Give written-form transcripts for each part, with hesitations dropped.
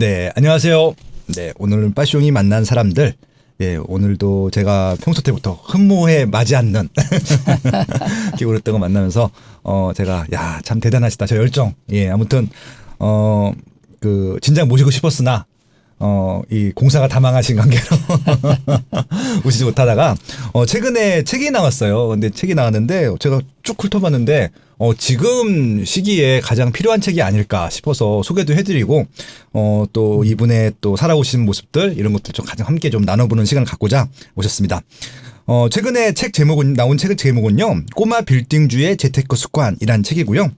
네, 안녕하세요. 네, 오늘은 빠숑이 만난 사람들. 예, 오늘도 제가 평소 때부터 흠모해 마지 않는 기울었던 거 만나면서 제가 야, 참 대단하시다. 저 열정. 예, 아무튼 진작 모시고 싶었으나 이 공사가 다망하신 관계로 오시지 못하다가 최근에 책이 나왔어요. 근데 책이 나왔는데 제가 쭉 훑어봤는데 지금 시기에 가장 필요한 책이 아닐까 싶어서 소개도 해드리고 또 이분의 또 살아오신 모습들 이런 것들 좀 가장 함께 좀 나눠보는 시간을 갖고자 오셨습니다. 최근에 나온 책 제목은요, 꼬마 빌딩주의 재테크 습관이라는 책이고요.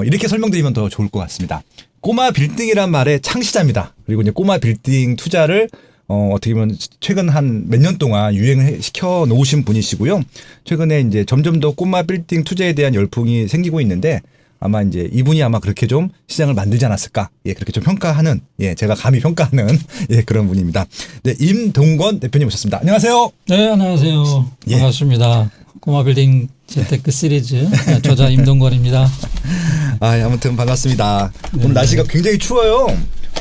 이렇게 설명드리면 더 좋을 것 같습니다. 꼬마 빌딩이란 말의 창시자입니다. 그리고 이제 꼬마 빌딩 투자를 어떻게 보면 최근 한 몇 년 동안 유행을 시켜 놓으신 분이시고요. 최근에 이제 점점 더 꼬마 빌딩 투자에 대한 열풍이 생기고 있는데 아마 이제 이분이 아마 그렇게 좀 시장을 만들지 않았을까. 예, 그렇게 좀 평가하는, 예, 제가 감히 평가하는, 예, 그런 분입니다. 네, 임동건 대표님 오셨습니다. 안녕하세요. 네, 안녕하세요. 예. 반갑습니다. 꼬마 빌딩 재테크 시리즈 저자 임동건입니다. 아무튼 반갑습니다. 네. 오늘 날씨가 굉장히 추워요.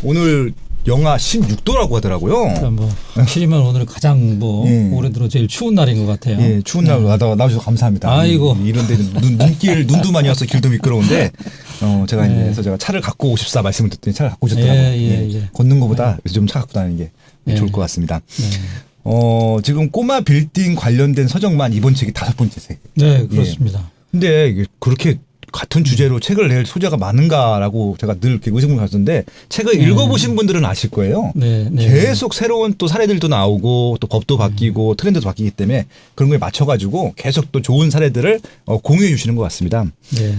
오늘 영하 16도라고 하더라고요. 그럼 뭐 실이면 오늘 가장 예. 올해 들어 제일 추운 날인 것 같아요. 예, 추운 날 나와주셔서 감사합니다. 아이고. 이런데 눈도 많이 와서 길도 미끄러운데, 제가 이제 그래서 제가 차를 갖고 오고 싶사 말씀을 듣더니 차를 갖고 오셨더라고요. 예. 걷는 것보다 좀 차 갖고 다니는 게 좋을 것 같습니다. 지금 꼬마 빌딩 관련된 서적만 이번 책이 5번째 책. 네, 그렇습니다. 근데 이게 그렇게 같은 주제로 책을 낼 소재가 많은가라고 제가 늘 이렇게 의심을 가졌는데 책을 읽어보신 분들은 아실 거예요. 네. 계속 새로운 또 사례들도 나오고 또 법도 바뀌고 트렌드도 바뀌기 때문에 그런 거에 맞춰가지고 계속 또 좋은 사례들을 공유해 주시는 것 같습니다. 네.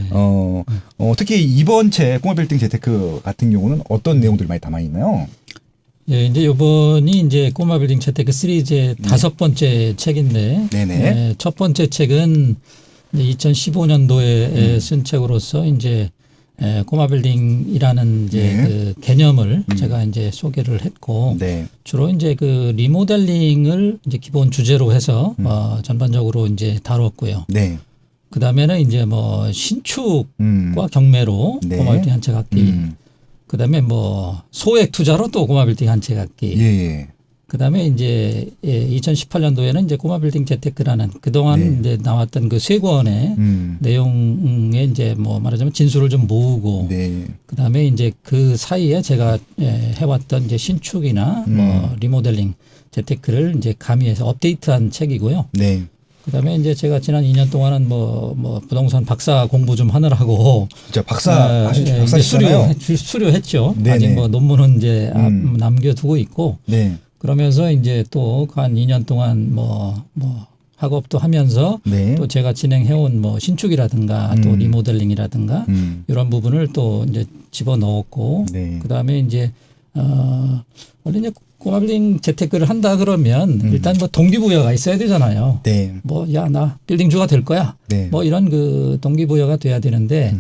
특히 이번 책 꼬마 빌딩 재테크 같은 경우는 어떤 내용들이 많이 담아 있나요? 예, 이제 요번이 이제 꼬마 빌딩 재테크 시리즈의 5번째 책인데, 네네. 첫 번째 책은 2015년도에 쓴 책으로서 이제 꼬마 빌딩이라는 이제 그 개념을 제가 이제 소개를 했고, 네. 주로 이제 그 리모델링을 이제 기본 주제로 해서 전반적으로 이제 다뤘고요. 네. 그 다음에는 이제 뭐 신축과 경매로 네. 꼬마 빌딩 한 채 갖기. 그 다음에 뭐 소액 투자로 또 꼬마 빌딩 한 채 갖기. 예. 그 다음에 이제 2018년도에는 이제 꼬마 빌딩 재테크라는 그동안 이제 나왔던 그 세 권의 내용에 이제 뭐 말하자면 진수를 좀 모으고 그 다음에 이제 그 사이에 제가 해왔던 이제 신축이나 뭐 리모델링 재테크를 이제 가미해서 업데이트한 책이고요. 네. 그 다음에 이제 제가 지난 2년 동안은 뭐 부동산 박사 공부 좀 하느라고. 진짜 박사 수료했죠. 네네. 아직 뭐 논문은 이제 남겨두고 있고. 네. 그러면서 이제 또 한 2년 동안 뭐 학업도 하면서 또 제가 진행해온 뭐 신축이라든가 또 리모델링이라든가 이런 부분을 또 이제 집어 넣었고 그 다음에 이제 원래 이제 꼬마 빌딩 재테크를 한다 그러면 일단 뭐 동기부여가 있어야 되잖아요. 네. 뭐 야 나 빌딩주가 될 거야. 네. 뭐 이런 그 동기부여가 돼야 되는데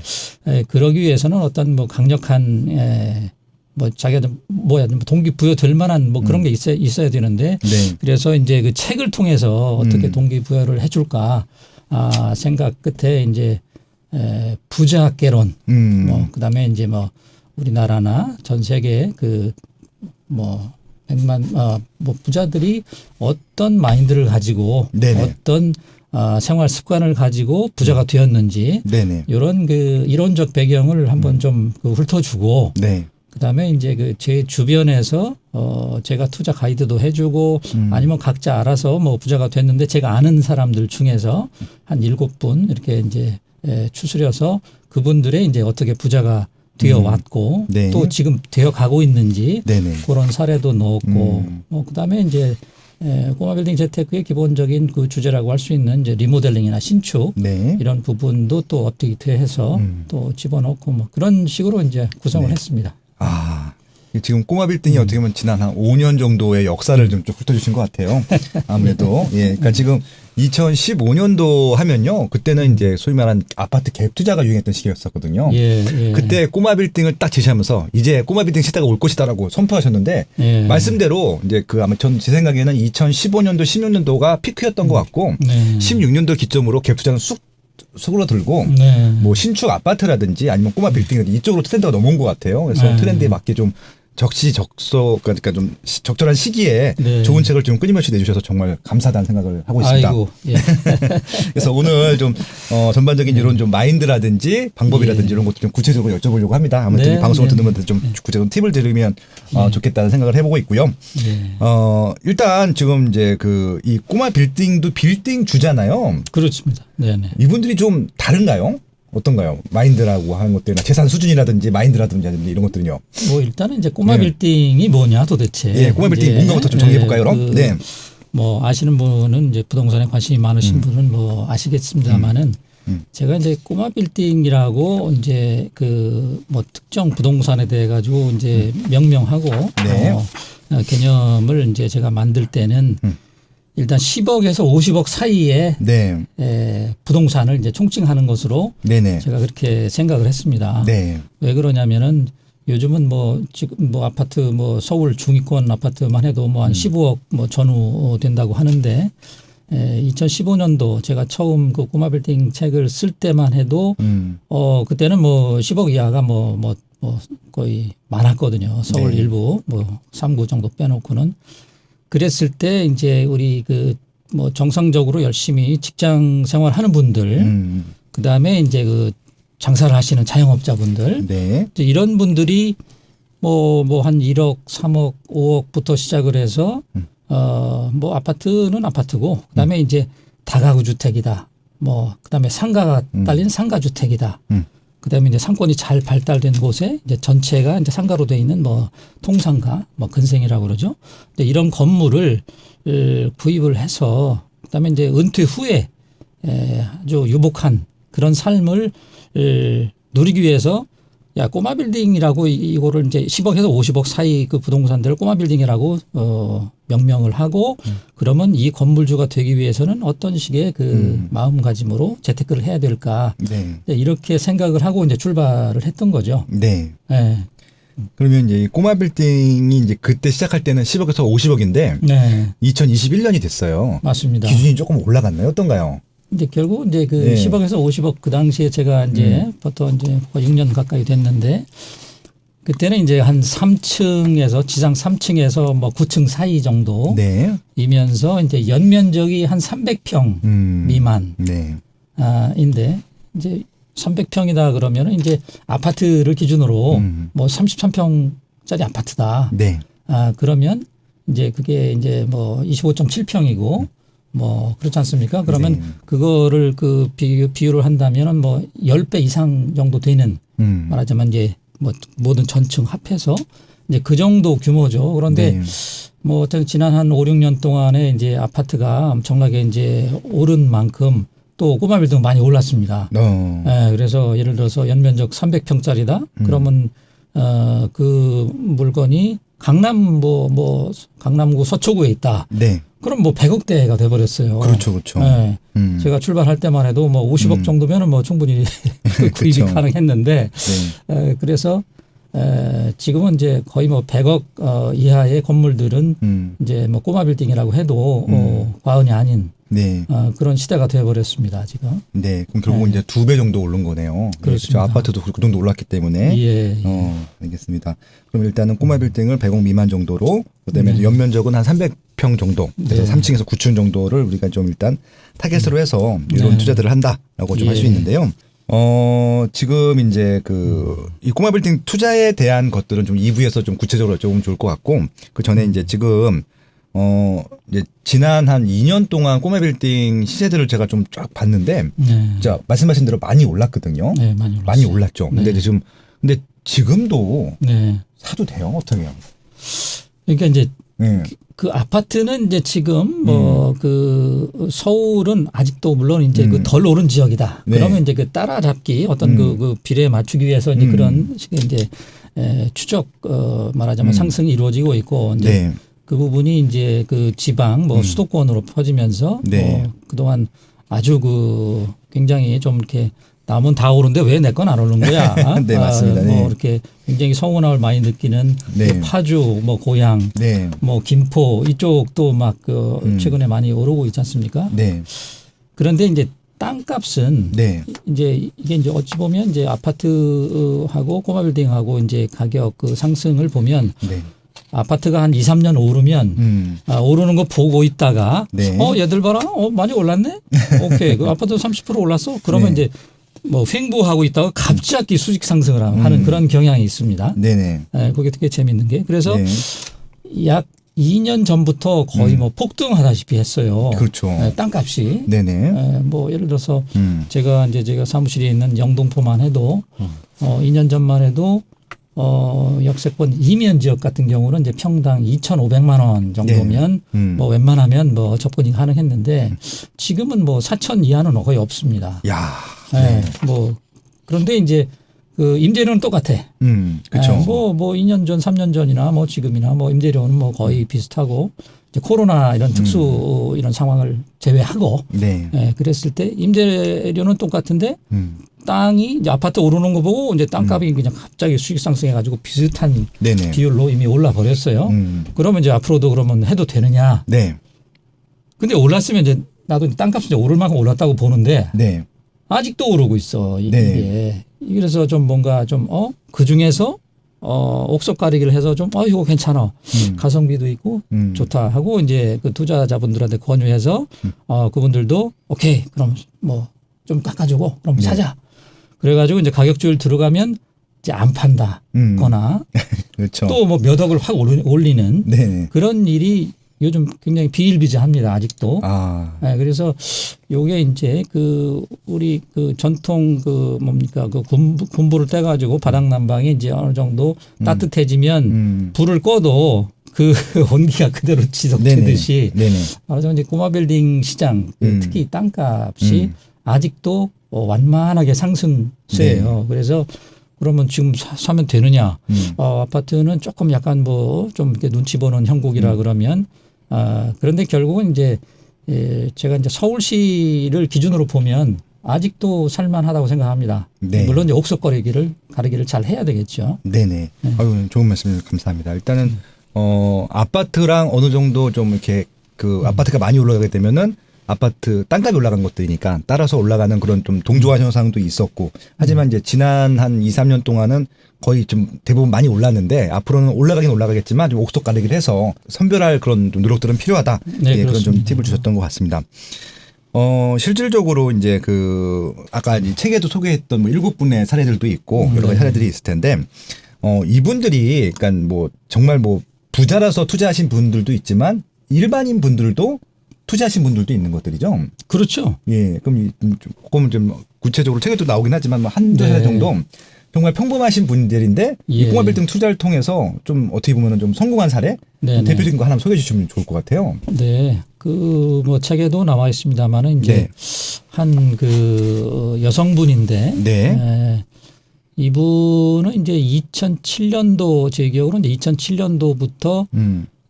그러기 위해서는 어떤 뭐 강력한 뭐 자기가 좀 동기부여 될 만한 뭐 그런 게 있어야 되는데 그래서 이제 그 책을 통해서 어떻게 동기부여를 해줄까 생각 끝에 이제 부자개론 뭐 그다음에 이제 뭐 우리나라나 전 세계 그 뭐 100만 뭐 부자들이 어떤 마인드를 가지고 어떤 생활 습관을 가지고 부자가 되었는지 이런 그 이론적 배경을 한번 좀 훑어주고 그다음에 이제 그 제 주변에서 제가 투자 가이드도 해주고 아니면 각자 알아서 뭐 부자가 됐는데 제가 아는 사람들 중에서 한 7분 이렇게 이제 추스려서 그분들의 이제 어떻게 부자가 되어 왔고 또 지금 되어 가고 있는지 그런 사례도 넣었고 그다음에 이제 꼬마 빌딩 재테크의 기본적인 그 주제라고 할 수 있는 이제 리모델링이나 신축 이런 부분도 또 업데이트해서 또 집어넣고 뭐 그런 식으로 이제 구성을 했습니다. 지금 꼬마 빌딩이 어떻게 보면 지난 한 5년 정도의 역사를 좀 훑어주신 것 같아요. 아무래도. 예. 그러니까 지금 2015년도 하면요. 그때는 이제 소위 말하는 아파트 갭 투자가 유행했던 시기였었거든요. 그때 꼬마 빌딩을 딱 제시하면서 이제 꼬마 빌딩 시대가 올 것이다라고 선포하셨는데 말씀대로 이제 그 아마 제 생각에는 2015년도, 16년도가 피크였던 것 같고 16년도 기점으로 갭 투자는 쑥 수그러들고 뭐 신축 아파트라든지 아니면 꼬마 빌딩이라든지 이쪽으로 트렌드가 넘어온 것 같아요. 그래서 트렌드에 맞게 좀 적시적소 그러니까 좀 적절한 시기에 네. 좋은 책을 좀 끊임없이 내주셔서 정말 감사하다는 생각을 하고 있습니다. 아이고, 예. 그래서 오늘 좀 전반적인 이런 좀 마인드라든지 방법이라든지 예. 이런 것도 좀 구체적으로 여쭤보려고 합니다. 아무튼 네, 이 방송을 네. 듣는 분들 좀 구체적인 팁을 들으면 좋겠다는 생각을 해보고 있고요. 예. 일단 지금 이제 그 이 꼬마 빌딩도 빌딩 주잖아요. 그렇습니다. 네네. 이분들이 좀 다른가요? 어떤가요? 마인드라고 하는 것들이나 재산 수준이라든지 마인드라든지 이런 것들은요. 뭐 일단은 이제 꼬마 네. 빌딩이 뭐냐 도대체. 예, 꼬마 빌딩이 뭔가부터 좀 정리해볼까요, 그럼? 네. 뭐 아시는 분은 이제 부동산에 관심이 많으신 분은 뭐 아시겠습니다만은 제가 이제 꼬마 빌딩이라고 이제 그 뭐 특정 부동산에 대해 가지고 이제 명명하고 네. 개념을 이제 제가 만들 때는 일단 10억에서 50억 사이에 네. 부동산을 이제 총칭하는 것으로 네네. 제가 그렇게 생각을 했습니다. 네. 왜 그러냐면은 요즘은 뭐 지금 뭐 아파트 뭐 서울 중위권 아파트만 해도 뭐 한 15억 뭐 전후 된다고 하는데 2015년도 제가 처음 그 꼬마 빌딩 책을 쓸 때만 해도 그때는 뭐 10억 이하가 뭐 거의 많았거든요. 서울 네. 일부 뭐 3구 정도 빼놓고는. 그랬을 때 이제 우리 그 뭐 정상적으로 열심히 직장 생활하는 분들 그다음에 이제 그 장사를 하시는 자영업자분들 네. 이제 이런 분들이 뭐 한 1억, 3억, 5억부터 시작을 해서 뭐 아파트는 아파트고 그다음에 이제 다가구 주택이다. 뭐 그다음에 상가가 딸린 상가 주택이다. 그다음에 이제 상권이 잘 발달된 곳에 이제 전체가 이제 상가로 돼 있는 뭐 통상가, 뭐 근생이라고 그러죠. 근데 이런 건물을 구입을 해서 그다음에 이제 은퇴 후에 아주 유복한 그런 삶을 누리기 위해서 야 꼬마 빌딩이라고 이거를 이제 10억에서 50억 사이 그 부동산들을 꼬마 빌딩이라고 명명을 하고 그러면 이 건물주가 되기 위해서는 어떤 식의 그 마음가짐으로 재테크를 해야 될까 네. 이렇게 생각을 하고 이제 출발을 했던 거죠. 네. 네. 그러면 이제 이 꼬마 빌딩이 이제 그때 시작할 때는 10억에서 50억인데 네. 2021년이 됐어요. 맞습니다. 기준이 조금 올라갔나요? 어떤가요? 이제 결국 이제 그 네. 10억에서 50억 그 당시에 제가 이제 부터 이제 거의 6년 가까이 됐는데 그때는 이제 한 3층에서 지상 3층에서 뭐 9층 사이 정도 네. 이면서 이제 연면적이 한 300평 미만 네. 인데 이제 300평이다 그러면은 이제 아파트를 기준으로 뭐 33평짜리 아파트다. 네. 그러면 이제 그게 이제 뭐 25.7평이고 뭐 그렇지 않습니까? 그러면 네. 그거를 그 비유를 한다면은 뭐 10배 이상 정도 되는 말하자면 이제 뭐 모든 전층 합해서 이제 그 정도 규모죠. 그런데 네. 뭐 어쨌든 지난 한 5, 6년 동안에 이제 아파트가 엄청나게 이제 오른 만큼 또 꼬마 빌딩 많이 올랐습니다. 그래서 예를 들어서 연면적 300평짜리다. 그러면 그 물건이 강남 뭐 강남구 서초구에 있다. 네. 그럼 뭐 100억대가 돼버렸어요. 그렇죠, 그렇죠. 네. 제가 출발할 때만 해도 뭐 50억 정도면은 뭐 충분히 구입이 그렇죠. 가능했는데 네. 그래서 지금은 이제 거의 뭐 100억 이하의 건물들은 이제 뭐 꼬마 빌딩이라고 해도 과언이 아닌 네. 그런 시대가 되어버렸습니다 지금. 네. 그럼 결국 은 이제 2배 정도 오른 거네요. 그렇습니다. 아파트도 그 정도 올랐기 때문에. 예. 알겠습니다. 그럼 일단은 꼬마 빌딩을 100억 미만 정도로 그다음에 연면적은 한 300평 정도. 그래서 네. 3층에서 9층 정도를 우리가 좀 일단 타겟으로 해서 이런 네. 투자들을 한다라고 좀 할 수 예. 있는데요. 지금 이제 이 꼬마 빌딩 투자에 대한 것들은 좀 2부에서 좀 구체적으로 여쭤보면 좋을 것 같고 그 전에 이제 지금 이제 지난 한 2년 동안 꼬마 빌딩 시세들을 제가 좀 쫙 봤는데 네. 진짜 말씀하신 대로 많이 올랐거든요. 네, 많이 올랐어요. 많이 올랐죠. 네. 근데 지금도 네. 사도 돼요? 어떻게 해요? 그러니까 이제 네. 그 아파트는 이제 지금 뭐 그 서울은 아직도 물론 이제 그 덜 오른 지역이다. 네. 그러면 이제 그 따라잡기 어떤 그 비례에 맞추기 위해서 이제 그런 식의 이제 추적 말하자면 상승이 이루어지고 있고 이제 네. 그 부분이 이제 그 지방 뭐 수도권으로 퍼지면서 네. 뭐 그동안 아주 그 굉장히 좀 이렇게 남은 다 오른데 왜 내 건 안 오른 거야? 네, 맞습니다. 뭐 네. 이렇게 굉장히 서운함을 많이 느끼는 네. 그 파주, 뭐 고양, 네. 뭐 김포 이쪽도 막 그 최근에 많이 오르고 있지 않습니까? 네. 그런데 이제 땅값은 네. 이제 이게 이제 어찌 보면 이제 아파트하고 꼬마빌딩하고 이제 가격 그 상승을 보면 네. 아파트가 한 2, 3년 오르면 오르는 거 보고 있다가 네. 얘들 봐라. 많이 올랐네. 오케이. 그 아파트 30% 올랐어. 그러면 네. 이제 뭐 횡보하고 있다가 갑자기 수직 상승을 하는 그런 경향이 있습니다. 네네. 그게 되게 재밌는 게 그래서 네. 약 2년 전부터 거의 뭐 폭등하다시피 했어요. 그렇죠. 땅값이. 네네. 뭐 예를 들어서 제가 사무실에 있는 영등포만 해도 2년 전만 해도 역세권 이면 지역 같은 경우는 이제 평당 2,500만 원 정도면 뭐 웬만하면 뭐 접근이 가능했는데 지금은 뭐 4천 이하는 거의 없습니다. 야. 네. 뭐 그런데 이제 그 임대료는 똑같아. 그렇죠. 뭐 2년 전, 3년 전이나 뭐 지금이나 뭐 임대료는 뭐 거의 비슷하고 이제 코로나 이런 특수 이런 상황을 제외하고 네. 그랬을 때 임대료는 똑같은데 땅이 이제 아파트 오르는 거 보고 이제 땅값이 그냥 갑자기 수익 상승해 가지고 비슷한 네네. 비율로 이미 올라 버렸어요. 그러면 이제 앞으로도 그러면 해도 되느냐? 네. 근데 올랐으면 이제 나도 땅값이 이제 오를 만큼 올랐다고 보는데 네. 아직도 오르고 있어 이게. 네. 그래서 좀 뭔가 좀 그 중에서 옥석 가리기를 해서 좀 이거 괜찮아. 가성비도 있고 좋다 하고 이제 그 투자자분들한테 권유해서 그분들도 오케이 그럼 뭐 좀 깎아주고 그럼 네. 사자. 그래가지고 이제 가격주를 들어가면 이제 안 판다거나 그렇죠. 또 뭐 몇 억을 확 올리는 네. 그런 일이 요즘 굉장히 비일비재합니다 아직도. 아. 네, 그래서 요게 이제 그 우리 그 전통 그 뭡니까 그 군부를 떼가지고 바닥 난방이 이제 어느 정도 따뜻해지면 불을 꺼도 그 온기가 그대로 지속되듯이 네네. 말하자면 이제 꼬마 빌딩 시장 특히 땅값이 아직도 완만하게 상승세예요. 그래서 그러면 지금 사면 되느냐? 아파트는 조금 약간 뭐 좀 눈치 보는 형국이라 그러면 그런데 결국은 이제 제가 이제 서울시를 기준으로 보면 아직도 살만하다고 생각합니다. 네. 물론 이제 옥석 가리기를 잘 해야 되겠죠. 네네. 아유, 좋은 말씀 감사합니다. 일단은 아파트랑 어느 정도 좀 이렇게 그 아파트가 많이 올라가게 되면은 아파트 땅값이 올라간 것들이니까 따라서 올라가는 그런 좀 동조화 현상도 있었고 하지만 이제 지난 한 2, 3년 동안은 거의 좀 대부분 많이 올랐는데 앞으로는 올라가긴 올라가겠지만 좀 옥석 가리기를 해서 선별할 그런 좀 노력들은 필요하다. 네, 예, 그런 좀 그렇습니다. 팁을 주셨던 것 같습니다. 실질적으로 이제 그 아까 이 책에도 소개했던 뭐 7분의 사례들도 있고 여러 가지 사례들이 있을 텐데 이분들이 그러니까 뭐 정말 뭐 부자라서 투자하신 분들도 있지만 일반인 분들도 투자하신 분들도 있는 것들이죠. 그렇죠. 예, 그럼 조금 좀 구체적으로 책에도 나오긴 하지만 뭐 한두 네. 사례 정도 정말 평범하신 분들인데 이 예. 꼬마빌딩 투자를 통해서 좀 어떻게 보면은 좀 성공한 사례 네네. 대표적인 거 하나 소개해 주시면 좋을 것 같아요. 네. 그 뭐 책에도 나와 있습니다만은 이제 네. 한 그 여성분인데 네. 이분은 이제 2007년도 제 기억으로 이제 2007년도부터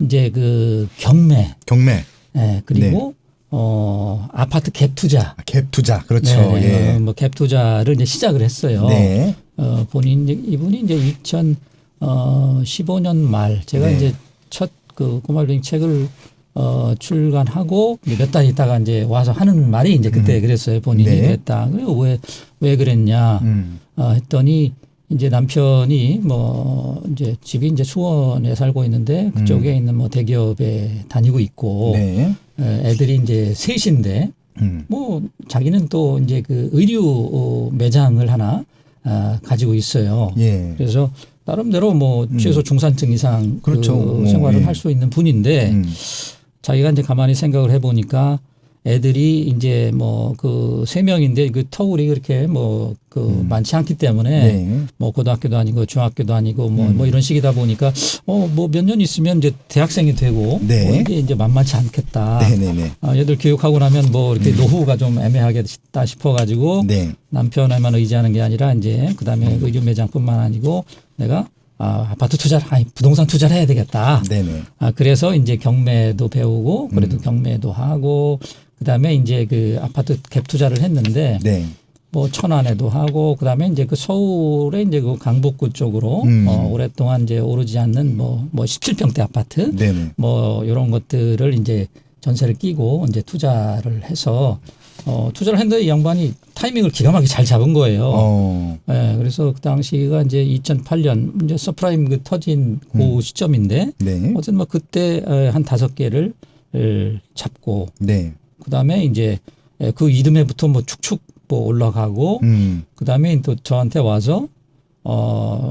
이제 그 경매 경매, 그리고 아파트 갭 투자. 갭 투자, 그렇죠. 네, 예. 뭐 갭 투자를 이제 시작을 했어요. 네. 이분이 이제 2015년 말 제가 네. 이제 첫 그 꼬마빌딩 책을 출간하고 몇 달 있다가 이제 와서 하는 말이 이제 그때 그랬어요. 본인이 네. 그랬다. 왜 그랬냐 했더니 이제 남편이 뭐 이제 집이 이제 수원에 살고 있는데 그쪽에 있는 뭐 대기업에 다니고 있고 네. 애들이 이제 셋인데 뭐 자기는 또 이제 그 의류 매장을 하나 가지고 있어요. 예. 그래서 나름대로 뭐 최소 중산층 이상 그렇죠. 그 생활을 예. 할 수 있는 분인데 자기가 이제 가만히 생각을 해보니까 애들이 이제 뭐 그 3명인데 그 터울이 그렇게 뭐 그 많지 않기 때문에 네. 뭐 고등학교도 아니고 중학교도 아니고 뭐 이런 식이다 보니까 뭐 몇 년 있으면 이제 대학생이 되고 네. 뭐 이게 이제 만만치 않겠다. 네네네. 얘들 교육하고 나면 뭐 이렇게 노후가 좀 애매하겠다 싶어가지고 네. 남편에만 의지하는 게 아니라 이제 그다음에 의류 매장뿐만 아니고 내가 아파트 투자를 부동산 투자를 해야 되겠다. 네네. 그래서 이제 경매도 배우고 그래도 경매도 하고 그다음에 이제 그 아파트 갭 투자를 했는데 네. 뭐 천안에도 하고 그다음에 이제 그 서울에 이제 그 강북구 쪽으로 오랫동안 이제 오르지 않는 뭐 17평대 아파트 네네. 뭐 이런 것들을 이제 전세를 끼고 이제 투자를 해서 투자를 했는데 이 양반이 타이밍을 기가 막히게 잘 잡은 거예요. 예, 그래서 그 당시가 이제 2008년 이제 서프라임 그 터진 그 시점인데 네. 어쨌든 뭐 그때 한 5개를 잡고 네. 그다음에 이제 그 이듬해부터 뭐 축축 뭐 올라가고 그다음에 또 저한테 와서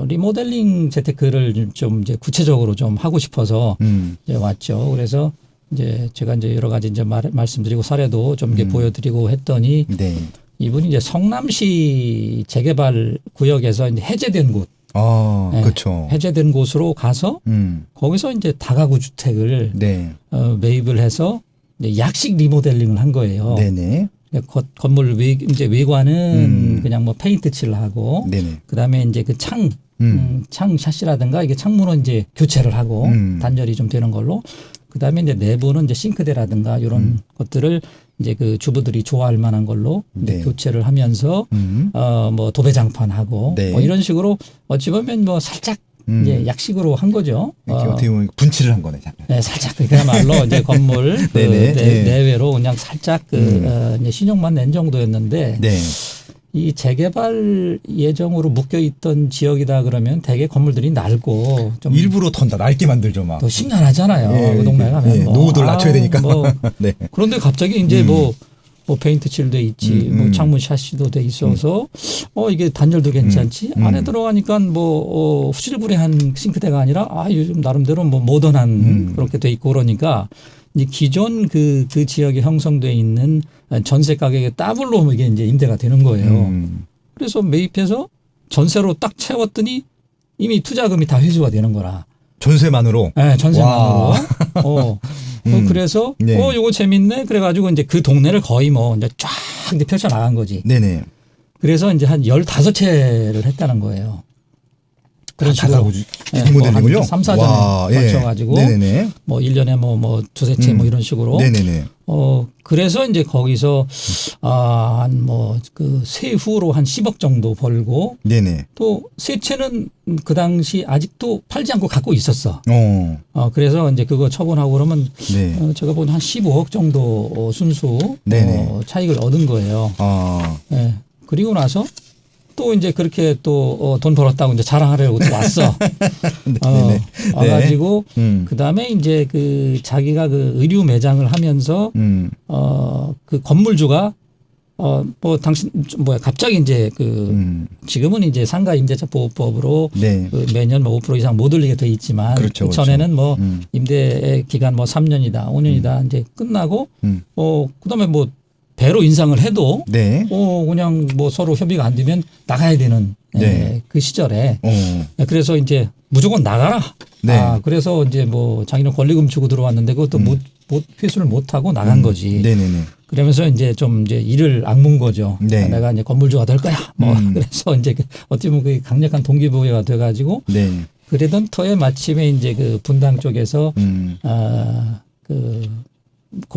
리모델링 재테크를 좀 이제 구체적으로 좀 하고 싶어서 이제 왔죠. 그래서 이제 제가 이제 여러 가지 이제 말씀드리고 사례도 좀 이렇게 보여드리고 했더니 네. 이분이 이제 성남시 재개발 구역에서 이제 해제된 곳, 네, 그렇죠. 해제된 곳으로 가서 거기서 이제 다가구 주택을 네. 매입을 해서 이제 약식 리모델링을 한 거예요. 네네. 건물 이제 외관은 그냥 뭐 페인트 칠을 하고 네네. 그다음에 이제 그 창 샤시라든가 이게 창문은 이제 교체를 하고 단열이 좀 되는 걸로 그다음에 이제 내부는 이제 싱크대라든가 이런 것들을 이제 그 주부들이 좋아할 만한 걸로 이제 네. 교체를 하면서 뭐 도배장판하고 네. 뭐 이런 식으로 어찌 보면 뭐 살짝 이제 약식으로 한 거죠. 어떻게 보면 분칠을 한 거네. 잠깐. 네, 살짝 그야말로 이제 건물 그 네네. 네. 내외로 그냥 살짝 이제 신용만 낸 정도였는데 네. 이 재개발 예정으로 묶여 있던 지역이다 그러면 대개 건물들이 낡고 좀 일부러 턴다. 낡게 만들죠, 막. 더 심란하잖아요. 예, 그 동네 가면 예, 뭐. 노후도를 낮춰야 되니까. 뭐. 네. 그런데 갑자기 이제 뭐 페인트 칠돼 있지, 뭐 창문 샤시도 돼 있어서 이게 단열도 괜찮지. 안에 들어가니까 뭐 후질구레한 싱크대가 아니라 요즘 나름대로 뭐 모던한 그렇게 돼 있고 그러니까 이 기존 그 지역에 형성돼 있는 전세 가격에 더블로 이게 이제 임대가 되는 거예요. 그래서 매입해서 전세로 딱 채웠더니 이미 투자금이 다 회수가 되는 거라. 전세만으로. 네, 전세만으로. 그래서 네. 요거 재밌네. 그래가지고 이제 그 동네를 거의 뭐 이제 쫙 이제 펼쳐 나간 거지. 네네. 그래서 이제 한 15채를 했다는 거예요. 그런 식으로. 리모델링을요? 3, 4년에 걸쳐가지고 네네네. 뭐 1년에 뭐 두세 채 뭐 이런 식으로. 네네네. 그래서 이제 거기서 한 뭐 그 세후로 한 10억 정도 벌고 네네. 또 세 채는 그 당시 아직도 팔지 않고 갖고 있었어. 그래서 이제 그거 처분하고 그러면 네. 제가 보기엔 한 15억 정도 순수 차익을 얻은 거예요. 네. 그리고 나서 또 이제 그렇게 또 돈 벌었다고 이제 자랑하려고 또 왔어. 와가지고 그 다음에 이제 그 자기가 그 의류 매장을 하면서 그 건물주가 뭐 당신 갑자기 이제 그 지금은 이제 상가 임대차 보호법으로 그 매년 뭐 5% 이상 못 올리게 돼 있지만 그렇죠, 그 전에는 뭐 임대 기간 뭐 3년이다 5년이다 이제 끝나고 그다음에 뭐 배로 인상을 해도 그냥 뭐 서로 협의가 안 되면 나가야 되는 그 시절에 그래서 이제 무조건 나가라. 그래서 이제 뭐 자기는 권리금 주고 들어왔는데 그것도 못 회수를 못 하고 나간 거지. 그러면서 이제 좀 이제 일을 악문 거죠. 내가 이제 건물주가 될 거야. 뭐 그래서 이제 어떻게 보면 그 강력한 동기부여가 돼가지고 그러던 터에 마침에 이제 그 분당 쪽에서 그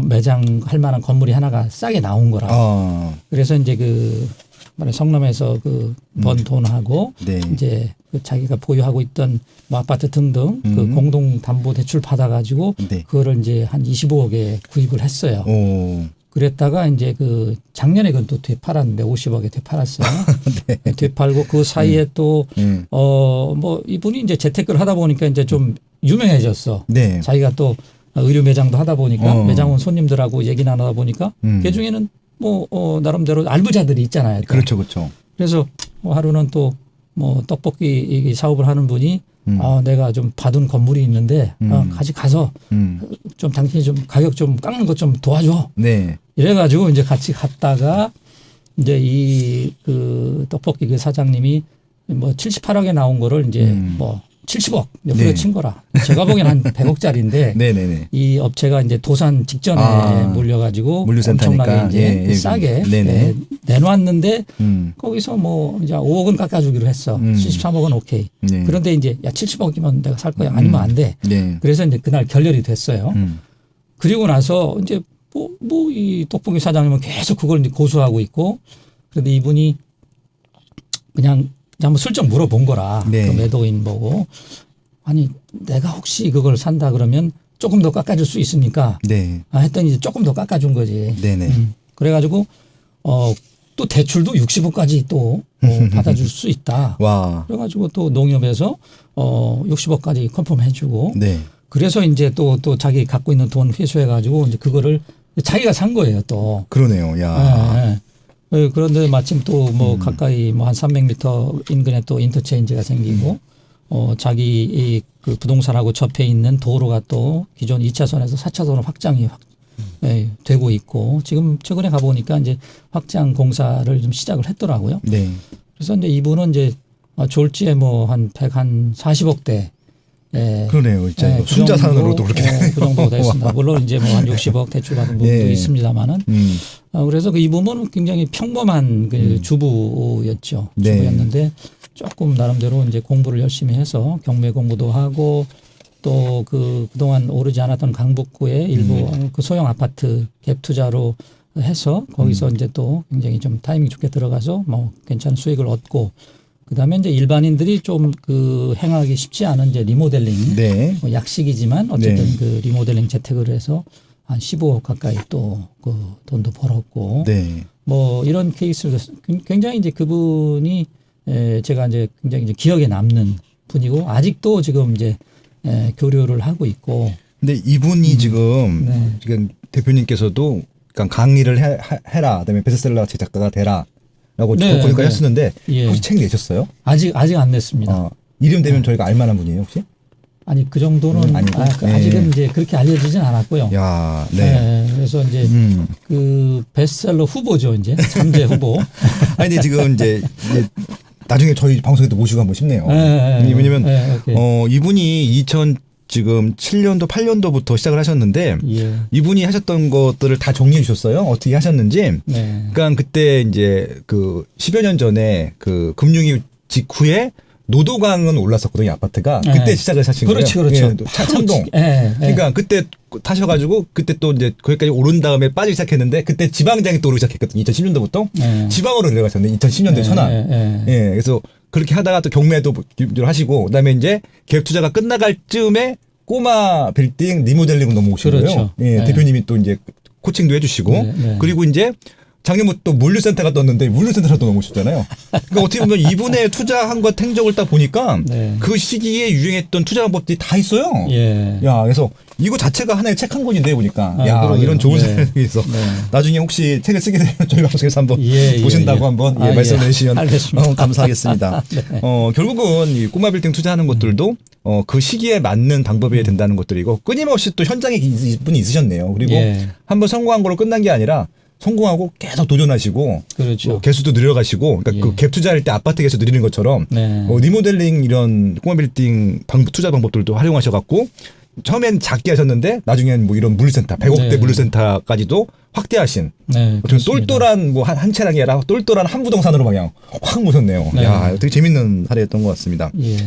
매장 할 만한 건물이 하나가 싸게 나온 거라. 그래서 이제 그 성남에서 그 번 돈하고 이제 그 자기가 보유하고 있던 뭐 아파트 등등 그 공동 담보 대출 받아가지고 그거를 이제 한 25억에 구입을 했어요. 그랬다가 이제 그 작년에 그건 또 되팔았는데 50억에 되팔았어요. 되팔고 그 사이에 또 뭐 이분이 이제 재테크를 하다 보니까 이제 좀 유명해졌어. 자기가 또 의류 매장도 하다 보니까 매장 온 손님들하고 얘기 나누다 보니까 그 중에는 뭐 나름대로 알부자들이 있잖아요. 또. 그렇죠, 그렇죠. 그래서 하루는 또 뭐 떡볶이 사업을 하는 분이 내가 좀 받은 건물이 있는데 같이 가서 좀 당신이 좀 가격 좀 깎는 것 좀 도와줘. 이래가지고 이제 같이 갔다가 이제 이 그 떡볶이 그 사장님이 뭐 78억에 나온 거를 이제 뭐 70억 후려친 거라. 제가 보기엔 한 100억짜리인데 이 업체가 이제 도산 직전에 몰려가지고 엄청나게 이제 싸게 내놓았는데 거기서 뭐 이제 5억은 깎아주기로 했어. 73억은 오케이. 그런데 이제 야 70억이면 내가 살 거야. 아니면 안 돼. 그래서 이제 그날 결렬이 됐어요. 그리고 나서 이제 뭐 이 떡볶이 사장님은 계속 그걸 이제 고수하고 있고 그런데 이분이 그냥 한번 슬쩍 물어본 거라. 그 매도인 보고. 아니 내가 혹시 그걸 산다 그러면 조금 더 깎아줄 수 있습니까? 했더니 이제 조금 더 깎아준 거지. 그래가지고 또 대출도 60억까지 또 받아줄 수 있다. 와. 그래가지고 또 농협에서 60억까지 컨펌해주고. 네. 그래서 이제 또 자기 갖고 있는 돈 회수해가지고 이제 그거를 자기가 산 거예요 또. 그러네요. 야. 예. 그런데 마침 또 뭐 가까이 뭐 한 300m 인근에 또 인터체인지가 생기고 자기 그 부동산하고 접해 있는 도로가 또 기존 2차선에서 4차선으로 확장이 되고 있고 지금 최근에 가보니까 이제 확장 공사를 좀 시작을 했더라고요. 네. 그래서 이제 이분은 이제 졸지에 뭐 한 140억대 그러네요. 진짜 그 순자산으로도 그렇게 되네요. 그 정도 됐습니다. 물론 이제 뭐 한 60억 대출 받은 부분도 네. 있습니다만은. 그래서 그 이분은 굉장히 평범한 그 주부였죠. 네. 주부였는데 조금 나름대로 이제 공부를 열심히 해서 경매 공부도 하고 또 그동안 오르지 않았던 강북구의 일부 그 소형 아파트 갭 투자로 해서 거기서 이제 또 굉장히 좀 타이밍 좋게 들어가서 뭐 괜찮은 수익을 얻고 그다음에 이제 일반인들이 좀 그 행하기 쉽지 않은 이제 리모델링 네. 뭐 약식이지만 어쨌든 네. 그 리모델링 재택을 해서 한 15억 가까이 또 그 돈도 벌었고 네. 뭐 이런 케이스를 굉장히 이제 그분이 제가 이제 굉장히 이제 기억에 남는 분이고 아직도 지금 이제 교류를 하고 있고. 근데 이분이 지금 네. 지금 대표님께서도 그러니까 강의를 해라. 그다음에 베스트셀러 제작가가 되라라고 네, 거기까지 네. 하셨는데 예. 혹시 책 내셨어요? 아직 안 냈습니다. 이름 되면 저희가 알만한 분이에요 혹시? 아니 그 정도는 아니고? 아직은 이제 그렇게 알려지진 않았고요. 야, 네. 그래서 이제 그 베스트셀러 후보죠 이제 3제 후보. 아니 근데 지금 이제 나중에 저희 방송에도 모시고 한번 싶네요. 네, 왜냐면 네, 이분이 지금 7년도 8년도부터 시작을 하셨는데 예. 이분이 하셨던 것들을 다 정리해 주셨어요. 어떻게 하셨는지. 네. 그러니까 그때 이제 그 10여 년 전에 그 금융위 직후에 노도강은 올랐었거든요 아파트가. 네. 그때 시작을 하신 그렇지, 거예요. 그렇죠. 참동. 그러니까 그때 타셔가지고 그때 또 이제 거기까지 오른 다음에 빠지기 시작했는데 그때 지방장이 또 오르기 시작했거든요. 2010년도부터 네. 지방으로 내려가셨는데 2010년도에 천안. 예, 그래서 그렇게 하다가 또 경매도 하시고 그다음에 이제 갭 투자가 끝나갈 즈음에 꼬마 빌딩 리모델링으로 넘어오신 그렇죠. 거예요. 예, 네. 대표님이 또 이제 코칭도 해주시고 네. 그리고 이제 작년부터 또 물류센터가 떴는데 물류센터로 넘어오셨잖아요. 그러니까 어떻게 보면 이분의 투자한 것 행적을 딱 보니까 네. 그 시기에 유행했던 투자 방법들이 다 있어요. 예. 야, 그래서 이거 자체가 하나의 책 한 권인데 보니까 야 그러게요. 이런 좋은 네. 사람이 있어. 네. 나중에 혹시 책을 쓰게 되면 저희 방송에서 한번 예, 보신다고 예. 한번 아, 말씀해 예. 주시면 알겠습니다. 감사하겠습니다. 네. 결국은 이 꼬마 빌딩 투자하는 것들도 그 시기에 맞는 방법이 된다는 것들이고 끊임없이 또 현장에 분이 있으셨네요. 그리고 예. 한번 성공한 걸로 끝난 게 아니라 성공하고 계속 도전하시고 그렇죠. 개수도 늘려가시고 그러니까 예. 그 갭 투자할 때 아파트 개수 늘리는 것처럼 네. 리모델링 이런 꼬마 빌딩 투자 방법들도 활용하셔갖고 처음엔 작게 하셨는데 나중엔 뭐 이런 물류센터 100억대 네. 물류센터까지도 확대하신 네. 어떻게 그렇습니다. 똘똘한 뭐 한 채랑이 아니라 똘똘한 한 부동산으로 방향 확 모셨네요. 네. 야, 되게 재밌는 사례였던 것 같습니다. 예.